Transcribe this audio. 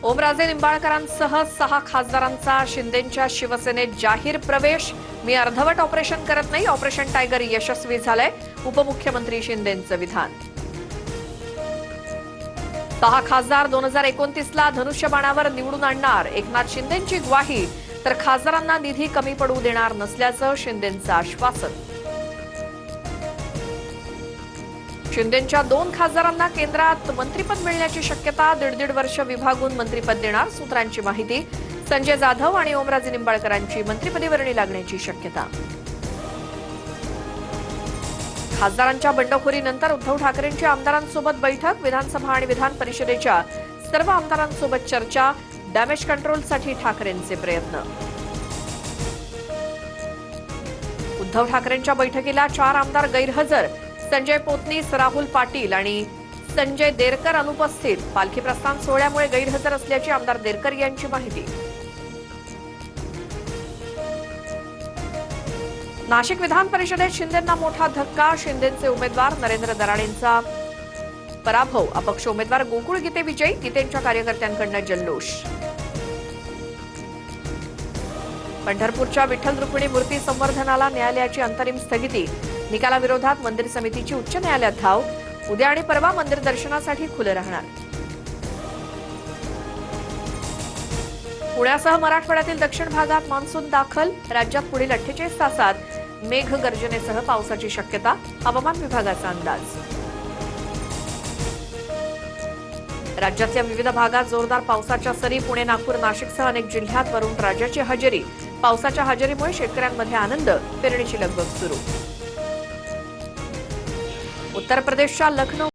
ओमराजे निंबाळकरांसह 6 खासदारांचा शिंदेंच्या शिवसेनेत जाहीर प्रवेश. मी अर्धवट ऑपरेशन करत नाही, ऑपरेशन टायगर यशस्वी झालंय, उपमुख्यमंत्री शिंदेंचं विधान. 6 खासदार 2029ला धनुष्यबाणावर निवडून आणणार, एकनाथ शिंदेंची ग्वाही. तर खासदारांना निधी कमी पडू देणार नसल्याचं शिंदेंचं आश्वासन. शिंदेंच्या 2 खासदारांना केंद्रात मंत्रिपद मिळण्याची शक्यता. 1.5 वर्ष विभागून मंत्रिपद देणार, सूत्रांची माहिती. संजय जाधव आणि ओमराजे निंबाळकरांची मंत्रिपदी वर्णी लागण्याची शक्यता. खासदारांच्या बंडखोरीनंतर उद्धव ठाकरेंची आमदारांसोबत बैठक. विधानसभा आणि विधान परिषदेच्या सर्व आमदारांसोबत चर्चा. डॅमेज कंट्रोलसाठी ठाकरेंचे प्रयत्न. उद्धव ठाकरेंच्या बैठकीला 4 आमदार गैरहजर. संजय पोतनीस, राहुल पाटील आणि संजय देरकर अनुपस्थित. पालखी प्रस्थान सोहळ्यामुळे गैरहजर असल्याची आमदार देरकर यांची माहिती. नाशिक विधान परिषदेत शिंदेंना मोठा धक्का. शिंदेंचे उमेदवार नरेंद्र दराडेंचा पराभव. अपक्ष उमेदवार गोकुळ गीते विजयी. गीतेंच्या कार्यकर्त्यांकडून जल्लोष. पंढरपूरच्या विठ्ठल रुक्मिणी मूर्ती संवर्धनाला न्यायालयाची अंतरिम स्थगिती. निकालाविरोधात मंदिर समितीची उच्च न्यायालयात धाव. उद्या आणि परवा मंदिर दर्शनासाठी खुले राहणार. पुण्यासह मराठवाड्यातील दक्षिण भागात मान्सून दाखल. राज्यात पुढील 48 तासात मेघगर्जनेसह पावसाची शक्यता. हवामान विभागाचा अंदाज. राज्यातल्या विविध भागात जोरदार पावसाच्या सरी. पुणे, नागपूर, नाशिकसह अनेक जिल्ह्यात वरुणराजाची हजेरी. पावसाच्या हजेरीमुळे शेतकऱ्यांमध्ये आनंद. पेरणीची लगबग सुरू. उत्तर प्रदेशच्या लखनौ